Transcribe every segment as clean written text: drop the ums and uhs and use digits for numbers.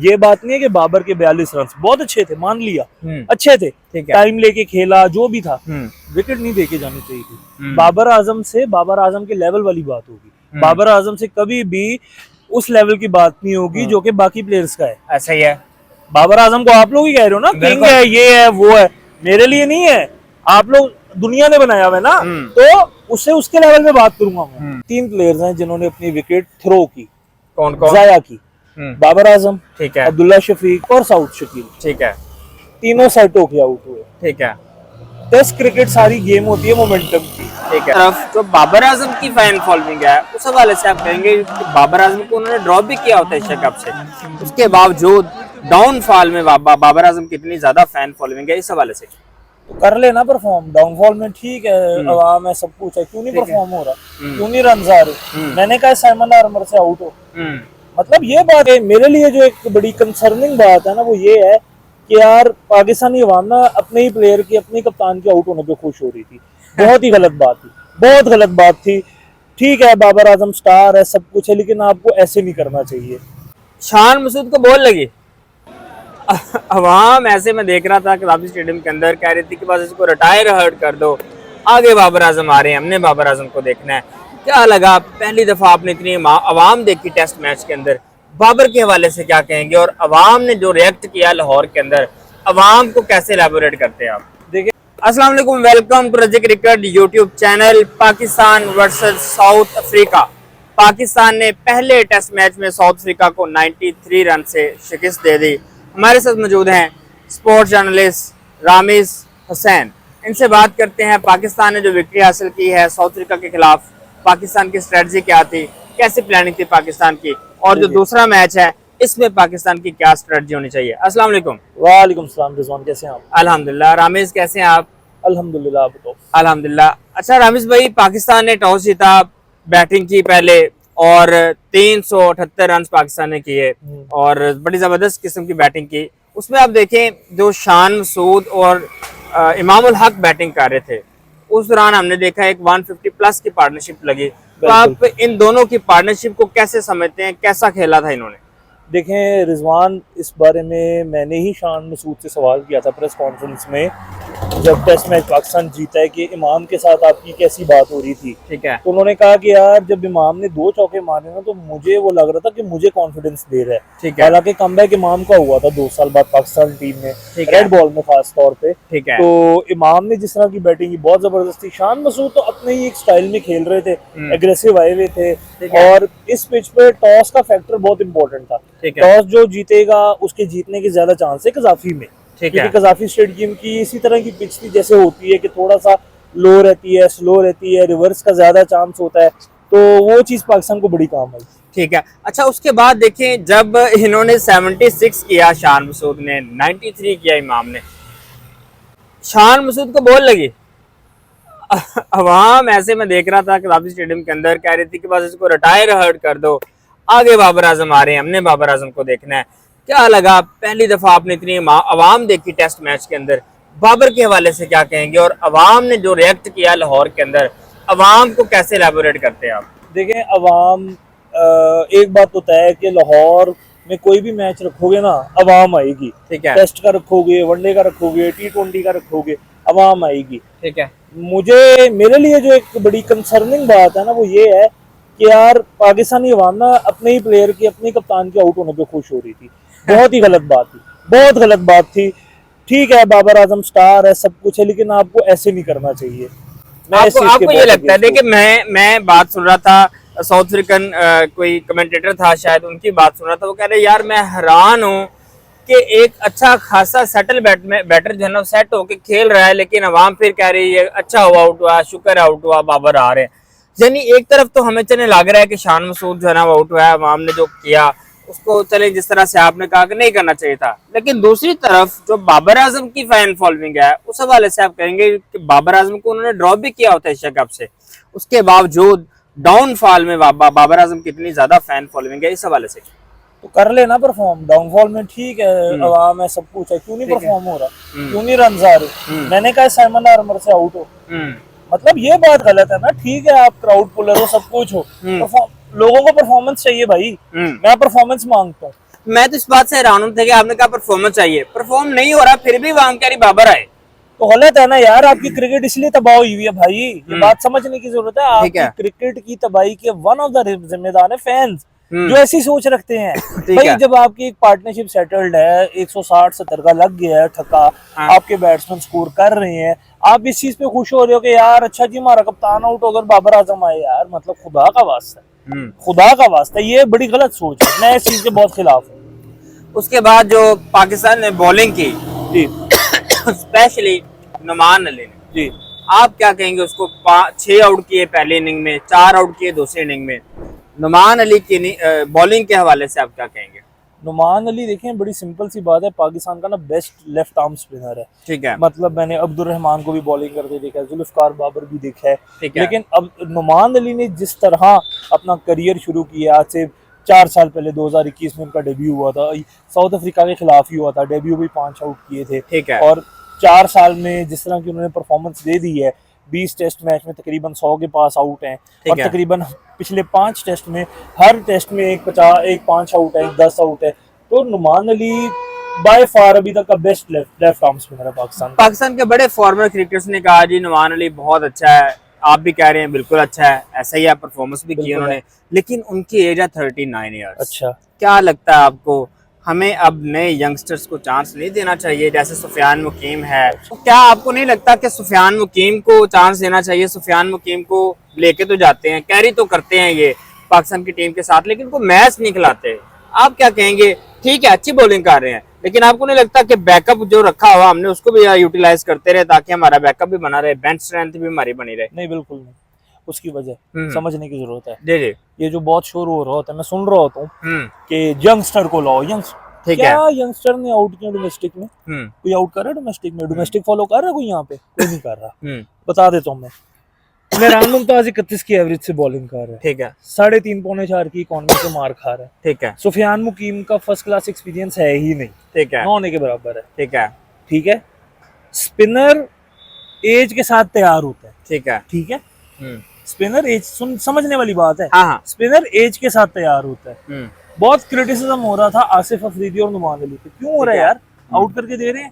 ये बात नहीं है कि बाबर के 42 रन बहुत अच्छे थे, मान लिया अच्छे थे, ठीक है। टाइम लेके खेला जो भी था, विकेट नहीं देके जानी चाहिए थी। बाबर आजम के लेवल वाली बात होगी। बाबर आजम से कभी भी उस लेवल की बात नहीं होगी जो कि बाकी प्लेयर्स का है। ऐसा ही है। बाबर आजम को आप लोग ही कह रहे हो ना, किंग है, ये है, वो है, मेरे लिए नहीं है। आप लोग दुनिया ने बनाया हुआ है ना, तो उससे उसके लेवल में बात करूंगा मैं। 3 प्लेयर्स हैं जिन्होंने अपनी विकेट थ्रो की, कौन कौन? जाया की। बाबर आजम, ठीक है, अब्दुल्ला शफीक और साउथ शकील। ठीक है, तीनों सेट होके आउट हुए। ठीक है। टेस्ट क्रिकेट सारी गेम होती है मोमेंटम की। ठीक है। तरफ जो बाबर आजम की फैन फॉलोइंग है, उस हवाले से आप कहेंगे कि बाबर आजम को उन्होंने ड्रॉप भी किया होता है एशिया कप से, उसके बावजूद डाउनफॉल में बाबर आजम की इतनी ज्यादा फैन फॉलोइंग है, इस हवाले से तो कर लेना परफॉर्म। डाउनफॉल में ठीक है, अवाम है, सब कुछ है, क्यों नहीं परफॉर्म हो रहा, क्यों नहीं रन आ रहे। मैंने कहा साइमन आर्मर से आउट हो, मतलब ये बात है। मेरे लिए जो एक बड़ी कंसर्निंग बात है ना, वो ये है कि यार पाकिस्तानी अवाम ना अपने ही प्लेयर की, अपने कप्तान के आउट होने पे खुश हो रही थी। बहुत ही गलत बात थी, बहुत गलत बात थी। ठीक है, बाबर आजम स्टार है, सब कुछ है, लेकिन आपको ऐसे नहीं करना चाहिए। शान मसूद को बॉल लगी, अवाम ऐसे में देख रहा था कराची स्टेडियम के अंदर, कह रही थी कि बस इसको रिटायर हर्ट कर दो, आगे बाबर आजम आ रहे हैं, हमने बाबर आजम को देखना है। क्या लगा, पहली दफा आपने इतनी अवाम देखी टेस्ट मैच के अंदर, बाबर के हवाले से क्या कहेंगे? और अवाम ने जो रिएक्ट किया लाहौर के अंदर, अवाम को कैसे एलैबोरेट करते हैं आप? देखिए, अस्सलाम वालेकुम, वेलकम टू रज़ी cricket YouTube channel. Pakistan versus south Africa. Pakistan ने पहले टेस्ट मैच में साउथ अफ्रीका को 93 रन से शिकस्त दे दी। हमारे साथ मौजूद हैं स्पोर्ट्स जर्नलिस्ट रामिज हुसैन। इनसे बात करते हैं, पाकिस्तान ने जो विक्ट्री हासिल की है साउथ अफ्रीका के खिलाफ, पाकिस्तान की स्ट्रेटजी क्या थी, कैसी प्लानिंग थी पाकिस्तान की, और जो दूसरा मैच है इसमें पाकिस्तान की क्या स्ट्रेटजी होनी चाहिए? अस्सलाम वालेकुम। वालेकुम सलाम रिजवान, कैसे हैं आप? अल्हम्दुलिल्लाह। रामिज कैसे हैं आप? अल्हम्दुलिल्लाह, आप बताओ। अल्हम्दुलिल्लाह। अच्छा रामिज भाई, पाकिस्तान ने टॉस जीता, बैटिंग की पहले, और 378 रन पाकिस्तान ने किए और बड़ी जबरदस्त किस्म की बैटिंग की। उसमें आप देखें, जो शान मसूद और इमाम उल हक बैटिंग कर रहे थे, उस दौरान हमने देखा एक 150 प्लस की पार्टनरशिप लगी। तो आप इन दोनों की पार्टनरशिप को कैसे समझते हैं, कैसा खेला था इन्होंने? देखें रिजवान, इस बारे में मैंने ही शान मसूद से सवाल किया था प्रेस कॉन्फ्रेंस में, जब टेस्ट मैच पाकिस्तान जीता है, कि इमाम के साथ आपकी कैसी बात हो रही थी। ठीक है, तो उन्होंने कहा कि यार जब इमाम ने 2 चौके मारे ना, तो मुझे वो लग रहा था कि मुझे कॉन्फिडेंस दे रहा है। ठीक है, हालांकि कमबैक इमाम का हुआ था 2 साल बाद पाकिस्तान टीम में, रेड बॉल में खास तौर पे। ठीक है, तो इमाम ने जिस तरह की बैटिंग की, बहुत जबरदस्त थी। शान मसूद तो अपने ही एक स्टाइल में खेल रहे थे, एग्रेसिव आए हुए थे, और इस पिच पे टॉस का फैक्टर बहुत इंपॉर्टेंट था। टॉस जो जीतेगा उसके जीतने के ज्यादा चांस है कजाफी में, क्योंकि कजाफी स्टेडियम की इसी तरह की पिच थी जैसे होती है कि थोड़ा सा लो रहती है, स्लो रहती है, रिवर्स का ज्यादा चांस होता है, तो वो चीज पाकिस्तान को बड़ी काम आई। ठीक है। अच्छा, उसके बाद देखें, जब इन्होंने 76 किया शान मसूद ने, 93 किया इमाम ने, शान मसूद को बॉल लगी, अवाम ऐसे में देख रहा था कराची स्टेडियम के अंदर, कह रही थी कि बस इसको रिटायर हर्ट कर दो, आगे बाबर आजम आ रहे हैं, हमने बाबर आजम को देखना है। क्या लगा, पहली दफा आपने इतनी अवाम देखी टेस्ट मैच के अंदर, बाबर के हवाले से क्या कहेंगे? और अवाम ने जो रिएक्ट किया लाहौर के अंदर, अवाम को कैसे एलैबोरेट करते हैं आप? देखें, अवाम, एक बात तो तय है कि लाहौर में कोई भी मैच रखोगे ना, अवाम आएगी। ठीक है, टेस्ट का रखोगे, वनडे का रखोगे, T20 का रखोगे, अवाम आएगी। ठीक है, मेरे लिए जो एक बड़ी कंसर्निंग बात है ना, वो ये है कि यार पाकिस्तानी अवाम ना अपने ही प्लेयर की, अपने कप्तान के आउट होने पे खुश हो रही थी। बहुत ही गलत बात थी, बहुत गलत बात थी। ठीक है, बाबर आजम स्टार है, सब कुछ है, लेकिन आपको ऐसे नहीं करना चाहिए। आपको ये लगता है? देखिए, मैं बात सुन रहा था, साउथ अफ्रीकन कोई कमेंटेटर था शायद, उनकी बात सुन रहा था, वो कह रहे यार मैं हैरान हूँ कि एक अच्छा खासा सेटल बैटर जो है ना, सेट होके खेल रहा है, लेकिन अवाम फिर कह रही है अच्छा हुआ आउट हुआ, शुक्र है आउट हुआ, बाबर आ रहे हैं। यानी एक तरफ तो हमें चले लग रहा है कि शान मसूद जो है ना वो आउट हुआ है, अवाम ने जो किया उसको चले जिस तरह से आपने कहा कि नहीं करना चाहिए था, लेकिन दूसरी तरफ जो बाबर आजम की फैन फॉलोइंग है, उस हवाले से आप कहेंगे कि बाबर आजम को उन्होंने ड्रॉप भी किया होता है एशिया कप से, उसके बावजूद डाउनफॉल में बाबर आजम की इतनी ज्यादा फैन फॉलोइंग है, इस हवाले से तो कर लेना परफॉर्म। डाउनफॉल में ठीक है, अवाम है, सब कुछ है, क्यों नहीं परफॉर्म हो रहा, क्यों नहीं रन आ रहे। मैंने कहा साइमन आर्मर से आउट हो, मतलब ये बात गलत है ना। ठीक है, आप क्राउड पुलर हो, सब कुछ हो, लोगों को परफॉर्मेंस चाहिए भाई, मैं परफॉर्मेंस मांगता हूँ। मैं तो इस बात से हैरान हूं कि आपने कहा परफॉर्मेंस चाहिए, परफॉर्म नहीं हो रहा फिर भी वांगकारी बाबर आए तो गलत है ना यार। आपकी क्रिकेट इसलिए तबाह हुई है भाई, ये बात समझने की जरूरत है। आपकी क्रिकेट की तबाही के वन ऑफ द जिम्मेदार है फैंस जो ऐसी सोच रखते हैं। भाई जब आपकी एक पार्टनरशिप सेटल्ड है, 160-70 का लग गया है ठक्का, आपके बैट्समैन स्कोर कर रहे हैं, आप इस चीज पे खुश हो रहे हो कि यार अच्छा जी हमारा कप्तान आउट अगर बाबर आजम आए, यार मतलब खुदा का वास्ता है, खुदा का वास्ता, ये बड़ी गलत सोच है। मैं इस चीज के बहुत खिलाफ हूँ। उसके बाद जो पाकिस्तान ने बॉलिंग की जी स्पेशली नुमान अली ने, जी आप क्या कहेंगे? उसको 6 आउट किए पहली इनिंग में, 4 आउट किए दूसरी इनिंग में। नुमान अली की बॉलिंग के हवाले से आप क्या कहेंगे? नुमान अली देखें, बड़ी सिंपल सी बात है, पाकिस्तान का ना बेस्ट लेफ्ट आर्म स्पिनर है। ठीक है, मतलब मैंने अब्दुल रहमान को भी बॉलिंग करते देखा है, जुल्फकार बाबर भी देखा है, ठीक है। लेकिन अब नुमान अली ने जिस तरह अपना करियर शुरू किया, आज से 4 साल पहले 2021 में उनका डेब्यू हुआ था, साउथ अफ्रीका के खिलाफ ही हुआ था, डेब्यू भी 5 आउट किए थे। ठीक है। और 4 साल में जिस तरह की उन्होंने परफॉर्मेंस दे दी है, 20 टेस्ट मैच में तकरीबन 100 के पास आउट हैं, और तकरीबन पिछले 5 टेस्ट में हर टेस्ट में एक 5 आउट है, 10 आउट है। तो नुमान अली बाय फार अभी तक का बेस्ट लेफ्ट आर्म स्पिनर है पाकिस्तान के बड़े फॉर्मर क्रिकेटर्स ने कहा जी नुमान अली बहुत अच्छा है, आप भी कह रहे हैं बिल्कुल अच्छा है, ऐसा ही है, परफॉर्मेंस भी की उन्होंने, लेकिन उनकी एज है 39 ईयर्स। अच्छा, क्या लगता है आपको, हमें अब नए यंगस्टर्स को चांस नहीं देना चाहिए? जैसे सुफियान मुकीम है, तो क्या आपको नहीं लगता कि सुफियान मुकीम को चांस देना चाहिए? सुफियान मुकीम को लेके तो जाते हैं, कैरी तो करते हैं ये पाकिस्तान की टीम के साथ, लेकिन उनको मैच नहीं खिलाते। आप क्या कहेंगे? ठीक है, अच्छी बॉलिंग कर रहे हैं, लेकिन आपको नहीं लगता कि बैकअप जो रखा हुआ हमने उसको भी यूटिलाइज करते रहे ताकि हमारा बैकअप भी बना रहे, बेंच स्ट्रेंथ भी हमारी बनी रहे? नहीं, बिल्कुल नहीं, उसकी वजह समझने की जरूरत है। जी जी, ये जो बहुत शोर हो रहा होता है, मैं सुन रहा होता हूँ कि यंगस्टर को लाओ, ठीक क्या यंगस्टर ने आउट किया डोमेस्टिक में? कोई आउट कर रहा है डोमेस्टिक में? डोमेस्टिक फॉलो कर रहा है कोई यहाँ पे? कोई नहीं कर रहा। बता देता हूँ मैं, इमरान मुमताज 31 की एवरेज से बॉलिंग कर रहा है, ठीक है, 3.5-4 की इकोनॉमी से मार खा रहा है, ठीक है। सुफियान मुकीम का फर्स्ट क्लास एक्सपीरियंस है ही नहीं, ठीक है, होने के बराबर है, ठीक है, ठीक है। स्पिनर एज के साथ तैयार होता है, ठीक है, ठीक है। स्पिनर एज समझने वाली बात है। हाँ, स्पिनर एज के साथ तैयार होता है। बहुत क्रिटिसिज्म हो रहा था आसिफ अफरीदी और नुमान अली पे, क्यों हो रहा है यार? आउट करके दे रहे हैं,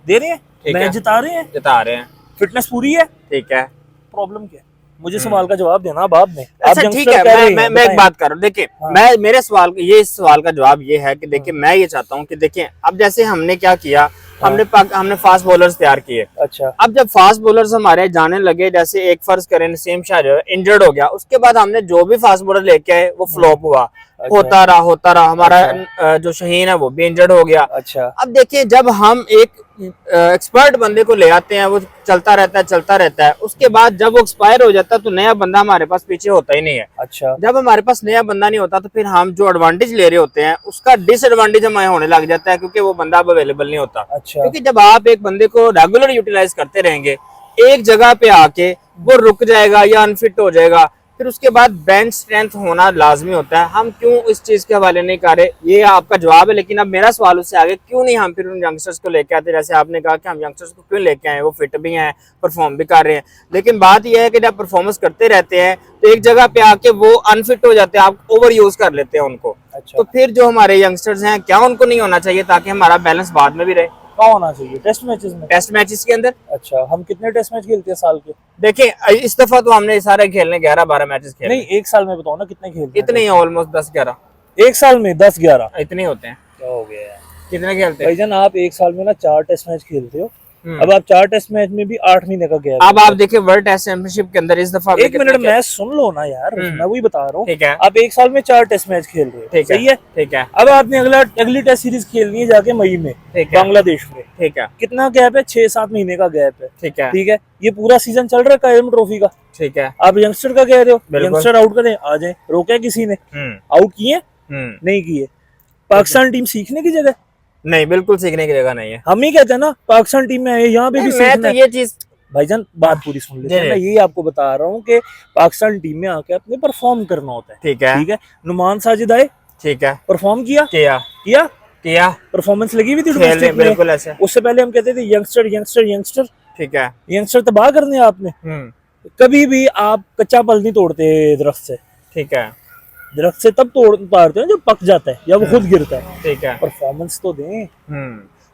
दे रहे हैं, मैच जिता रहे हैं, फिटनेस पूरी है, ठीक है। प्रॉब्लम क्या है? मुझे सवाल का जवाब देना बाद में। अच्छा ठीक है, मैं एक बात कर रहा हूँ। देखिए, मेरे सवाल, ये सवाल का जवाब ये है कि देखिए मैं ये चाहता हूँ कि देखिए अब जैसे हमने क्या किया, हमने फास्ट बॉलर्स तैयार किए। अच्छा, अब जब फास्ट बॉलर्स हमारे जाने लगे, जैसे एक फर्ज करें नसीम शाह जो है इंजर्ड हो गया, उसके बाद हमने जो भी फास्ट बॉलर लेके आए वो फ्लॉप हुआ। होता रहा हमारा जो शहीन है वो भी इंजर्ड हो गया। अच्छा, अब देखिए जब हम एक एक्सपर्ट बंदे को ले आते हैं, वो चलता रहता है, उसके बाद जब वो एक्सपायर हो जाता है तो नया बंदा हमारे पास पीछे होता ही नहीं है। अच्छा, जब हमारे पास नया बंदा नहीं होता तो फिर हम जो एडवांटेज ले रहे होते हैं उसका डिसएडवांटेज हमें होने लग जाता है, क्योंकि वो बंदा अब अवेलेबल नहीं होता। अच्छा, क्योंकि जब आप एक बंदे को रेगुलर यूटिलाइज करते रहेंगे, एक जगह पे आके वो रुक जाएगा या अनफिट हो जाएगा, फिर उसके बाद बेंच स्ट्रेंथ होना लाजमी होता है। हम क्यों इस चीज के हवाले नहीं कर रहे? ये आपका जवाब है, लेकिन अब मेरा सवाल उससे आगे, क्यों नहीं हम फिर उन यंगस्टर्स को लेके आते? जैसे आपने कहा कि हम यंगस्टर्स को क्यों लेके आए, वो फिट भी हैं, परफॉर्म भी कर रहे हैं, लेकिन बात यह है कि जब परफॉर्मेंस करते रहते हैं तो एक जगह पे आके वो अनफिट हो जाते हैं, आप ओवर यूज कर लेते हैं उनको। अच्छा, तो फिर जो हमारे यंगस्टर्स हैं, क्या उनको नहीं होना चाहिए ताकि हमारा बैलेंस बाद में भी रहे? कहाँ होना चाहिए? टेस्ट मैचेस में, टेस्ट मैचेस के अंदर। अच्छा, हम कितने टेस्ट मैच खेलते हैं साल के? देखिए इस दफा तो हमने सारे खेलने 11-12 मैचेस खेले। नहीं, एक साल में बताओ ना कितने खेलते हैं? इतने ही, ऑलमोस्ट 10-11 एक साल में। 10-11 इतने होते हैं। क्या हो गया? कितने खेलते हैं भाईजान? आप एक साल में ना 4 टेस्ट मैच खेलते हो। अब आप 4 टेस्ट मैच में भी 8 महीने का गैप। अब आप देखिए वर्ल्ड टेस्ट चैंपियनशिप के अंदर इस दफा, एक मिनट मैच सुन लो ना यार, मैं वही बता रहा हूँ। ठीक है, आप एक साल में 4 टेस्ट मैच खेल रहे हो, सही है? ठीक है, अब आपने अगली टेस्ट सीरीज खेलनी है जाके मई में बांग्लादेश में। ठीक है, कितना गैप है? 6-7 महीने का गैप है। ठीक है, ठीक है, ये पूरा सीजन चल रहा है कायम ट्रॉफी का। ठीक है, आप यंगस्टर का कह रहे हो, यंगस्टर आउट करें आ जाए, रोका किसी ने? आउट किए नहीं किए? पाकिस्तान टीम सीखने की जगह नहीं, बिल्कुल सीखने की जगह नहीं है। हम ही कहते हैं ना पाकिस्तान टीम में यहाँ पे भी मैं तो ये चीज, भाईजान बात पूरी सुन लेते हैं। मैं यही आपको बता रहा हूँ कि पाकिस्तान टीम में आके अपने परफॉर्म करना होता है। ठीक है, ठीक है। नुमान साजिद आए, ठीक है, परफॉर्म किया, परफॉर्मेंस लगी हुई थी डोमेस्टिक में, बिल्कुल ऐसे। उससे पहले हम कहते थे यंगस्टर। ठीक है, यंगस्टर तबाह करने आपने। कभी भी आप कच्चा पल नहीं तोड़ते दरख्त से। ठीक है, दरख्त से तब तोड़ उतारते हैं जब पक जाता है या वो खुद गिरता है। ठीक है। परफॉर्मेंस तो दें।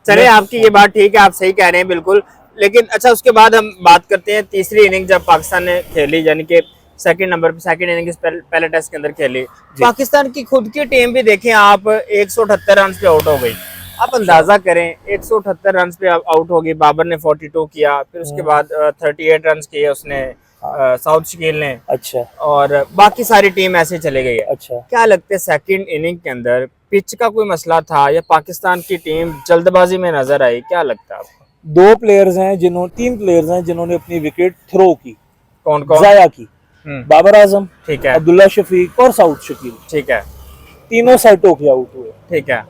चलिए, आपकी ये बात ठीक है, आप सही कह रहे हैं बिल्कुल। लेकिन अच्छा, उसके बाद हम बात करते हैं तीसरी इनिंग जब पाकिस्तान ने खेली, यानी कि सेकंड नंबर पे, सेकंड इनिंग पहले टेस्ट के अंदर खेली। पाकिस्तान की खुद की टीम भी देखें आप, 178 रन पे आउट हो गई। आप अंदाजा करें, 178 रन पे आउट हो गई। बाबर ने 42 किया, फिर उसके बाद 38 रन किए उसने साउथ शकील ने। अच्छा। और बाकी सारी टीम ऐसे चले गई है। अच्छा। क्या लगता है सेकंड इनिंग के अंदर पिच का कोई मसला था या पाकिस्तान की टीम जल्दबाजी में नजर आई? क्या लगता है आपको? तीन प्लेयर्स हैं जिन्होंने अपनी विकेट थ्रो की। कौन कौन? जाया की। बाबर आजम, ठीक है, अब्दुल्ला शफीक और साउथ शकील। ठीक है। तीनों सेट होके आउट हुए। ठीक है।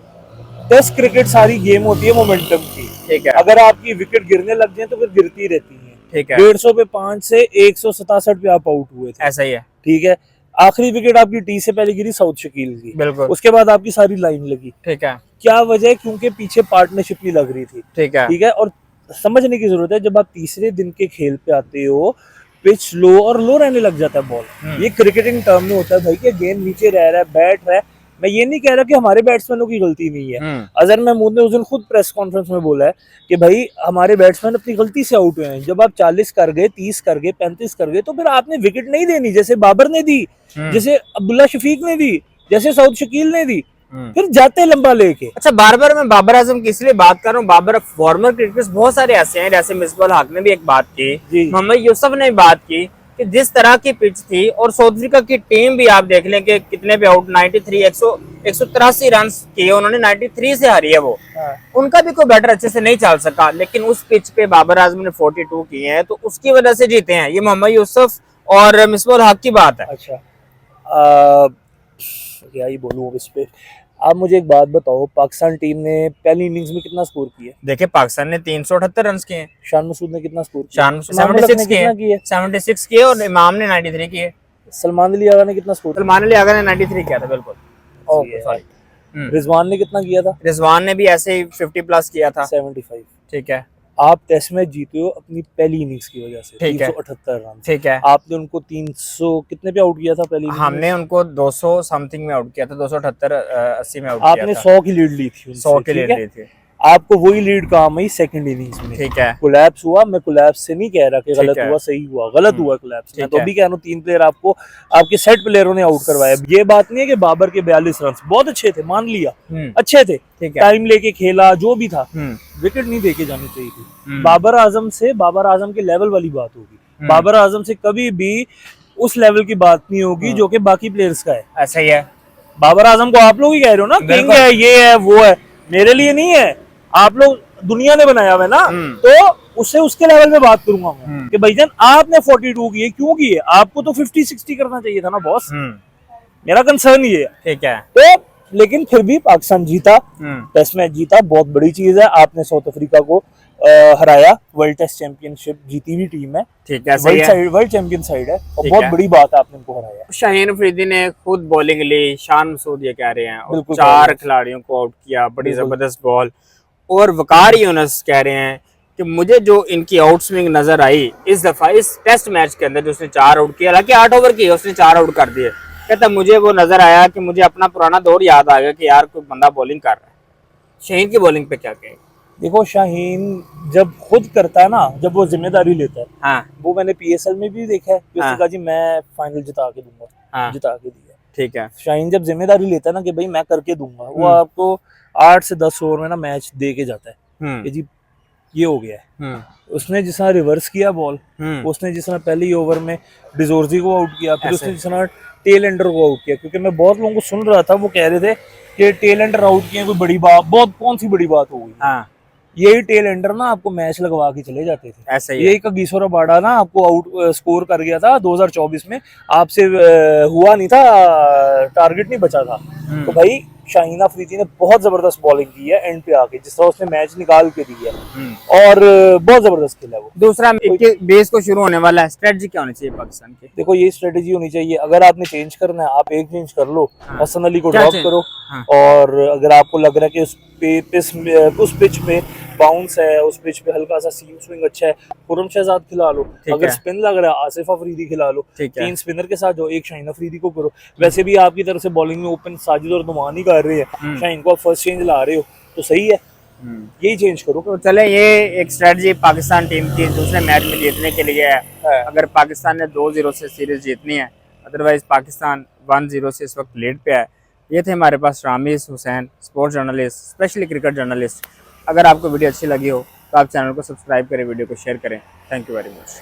टेस्ट क्रिकेट सारी गेम होती है मोमेंटम की। ठीक है। अगर आपकी विकेट गिरने लग जाए तो फिर गिरती रहती है। ठीक है। 150 पे 5 से 167 पे आप आउट हुए थे। ऐसा ही है। ठीक है। आखिरी विकेट आपकी टी से पहले गिरी साउथ शकील की। बिल्कुल। उसके बाद आपकी सारी लाइन लगी। ठीक है। क्या वजह है? क्योंकि पीछे पार्टनरशिप नहीं लग रही थी। ठीक है। ठीक है। और समझने की जरूरत है, जब आप तीसरे दिन के खेल पे आते हो, पिच लो और लो रहने लग जाता है बॉल। ये क्रिकेटिंग टर्म में होता है भाई कि गेंद नीचे रह रहा है, बैठ रहा है। मैं ये नहीं कह रहा कि हमारे बैट्समैनों की गलती नहीं है। अजहर महमूद ने उस दिन खुद प्रेस कॉन्फ्रेंस में बोला है कि भाई हमारे बैट्समैन अपनी गलती से आउट हुए हैं। जब आप 40 कर गए, 30 कर गए, 35 कर गए, तो फिर आपने विकेट नहीं देनी, जैसे बाबर ने दी, जैसे अब्दुल्ला शफीक ने दी, जैसे साउथ शकील ने दी। फिर जाते लंबा लेके। अच्छा, बार बार मैं बाबर आजम की इसलिए बात कर रहा हूँ, बाबर फॉर्मर क्रिकेटर्स बहुत सारे ऐसे हैं, जैसे मिसबाह हक ने भी एक बात की, मोहम्मद यूसुफ ने बात की कि जिस तरह की पिच थी, और साउथ अफ्रीका की टीम भी आप देख लें कि कितने पे आउट, 93, 183 रन किए उन्होंने, 93 से हारी है वो। उनका भी कोई बैटर अच्छे से नहीं चल सका, लेकिन उस पिच पे बाबर आजम ने 42 किए हैं, तो उसकी वजह से जीते हैं। ये मोहम्मद यूसुफ और मिसबाह हक की बात है। अच्छा, क्या ही बोलूं इस पे। आप मुझे एक बात बताओ, पाकिस्तान टीम ने पहली इनिंग्स में कितना स्कोर किया? देखिए, पाकिस्तान ने 378 रन किए हैं। शान मसूद ने कितना स्कोर किया? 76 किए और इमाम ने 93 किए। सलमान अली आगा ने कितना स्कोर? सलमान अली आगा ने 93 किया था। बिल्कुल। सॉरी। रिजवान ने कितना किया था? रिजवान ने भी ऐसे ही 50 प्लस किया था। 75। ठीक है। आप टेस्ट मैच जीते हो अपनी पहली इनिंग्स की वजह से, 378 रन। ठीक है। आपने उनको 300 कितने पे आउट किया था पहली इनिंग्स? हमने उनको 200 समथिंग में आउट किया था, 278 80 में आउट किया था। आपने 100 की लीड ली थी, 100 की लीड ली थी। आपको वही लीड काम आई सेकंड इनिंग्स में। ठीक है। कोलैप्स हुआ, मैं कोलैप्स से नहीं कह रहा कि गलत हुआ, सही हुआ, गलत हुआ कोलैप्स। मैं तो भी कह रहा हूँ 3 प्लेयर आपको आपके सेट प्लेयरों ने आउट करवाया। ये बात नहीं है कि बाबर के 42 रन बहुत अच्छे थे, मान लिया अच्छे थे, टाइम लेके खेला, जो भी था, विकेट नहीं देके जानी चाहिए थी। बाबर आजम के लेवल वाली बात होगी। बाबर आजम से कभी भी उस लेवल की बात नहीं होगी जो कि बाकी प्लेयर्स का है। ऐसा ही है। बाबर आजम को आप लोग ही कह रहे हो ना, किंग है, ये है, वो है। मेरे लिए नहीं है, आप लोग दुनिया ने बनाया हुआ है ना, तो उससे उसके लेवल में बात करूंगा मैं कि भाईजान आपने 42 किए, क्यों किए? आपको तो 50-60 करना चाहिए था ना बॉस। मेरा कंसर्न ये है। ठीक है। तो लेकिन फिर भी पाकिस्तान जीता, टेस्ट मैच जीता, बहुत बड़ी चीज है। आपने साउथ अफ्रीका को हराया, वर्ल्ड टेस्ट चैंपियनशिप जीती हुई टीम है। ठीक है, वर्ल्ड चैंपियन साइड है, और बहुत बड़ी बात है आपने उनको हराया। शाहीन अफरीदी ने खुद बॉलिंग ली, शान मसूद ये कह रहे हैं, और 4 खिलाड़ियों को आउट किया, बड़ी जबरदस्त बॉल। और वकार यूनुस कह रहे हैं कि मुझे जो इनकी आउट स्विंग नजर आई इस दफा इस टेस्ट मैच के अंदर, जो उसने 4 आउट किया, हालांकि 8 ओवर किए, उसने 4 आउट कर दिए। कहता मुझे वो नजर आया कि मुझे अपना पुराना दौर याद आ गया कि यार कोई बंदा बॉलिंग कर रहा है। शाहीन की बॉलिंग पे क्या कहेंगे? देखो, शाहीन जब खुद करता है ना, जब वो जिम्मेदारी लेता है, हाँ, वो मैंने PSL में भी देखा है कि उसने कहा जी मैं फाइनल जिता के दूंगा, हाँ, जिता के दिया। ठीक है। शाहीन जब जिम्मेदारी लेता है ना कि भाई मैं करके दूंगा, वो आपको 8 से 10 ओवर में ना मैच दे के जाता है कि जी ये हो गया है। उसने जिस तरह रिवर्स किया बॉल, उसने जिस तरह पहले ही ओवर में डिजोर्जी को आउट किया, फिर उसने जिस तरह टेल एंडर को आउट किया, क्योंकि मैं बहुत लोगों को सुन रहा था, वो कह रहे थे कि टेल एंडर आउट किए, कोई बड़ी बात, बहुत कौन सी बड़ी बात हो गई। हाँ, यही टेल एंडर ना आपको मैच लगवा के चले जाते थे। ऐसा ही यही कगिसो रबाडा ना आपको आउट स्कोर कर गया था 2024 में, आपसे हुआ नहीं था, टारगेट नहीं बचा था। तो भाई शाहीन अफरीदी ने बहुत जबरदस्त बॉलिंग की है एंड पे आके, जिस तरह उसने मैच निकाल के दिया, और बहुत जबरदस्त खेला वो। दूसरा बेस को शुरू होने वाला है, स्ट्रेटजी क्या होनी चाहिए पाकिस्तान की? देखो, ये स्ट्रेटजी होनी चाहिए, अगर आपने चेंज करना है आप एक चेंज कर लो, हसन अली को ड्रॉप करो, और अगर आपको लग रहा है कि उस पिच पे बाउंस है, उस पिच पे हल्का सा सीम स्विंग अच्छा है, खुरम शहजाद खिला लो। अगर है। स्पिन लग रहा है आसिफ अफरीदी खिला लो। ठीक है। 3 स्पिनर के साथ जो एक शाहीन अफरीदी को करो। वैसे भी आपकी तरफ से बॉलिंग में ओपन साजिद और नुमान ही कर रहे हैं, शाहीन को आप फर्स्ट चेंज ला रहे हो तो सही है, यही चेंज करो। तो चले, ये एक स्ट्रेटजी पाकिस्तान टीम की दूसरे मैच में जीतने के लिए है। अगर पाकिस्तान ने 2-0 से सीरीज जीतनी है, अदरवाइज पाकिस्तान 1-0 से इस वक्त लीड पे है। ये थे हमारे पास Rameez Hussain, sports journalist, specially cricket journalist. अगर आपको वीडियो अच्छी लगी हो तो आप चैनल को सब्सक्राइब करें, वीडियो को शेयर करें। Thank you very much.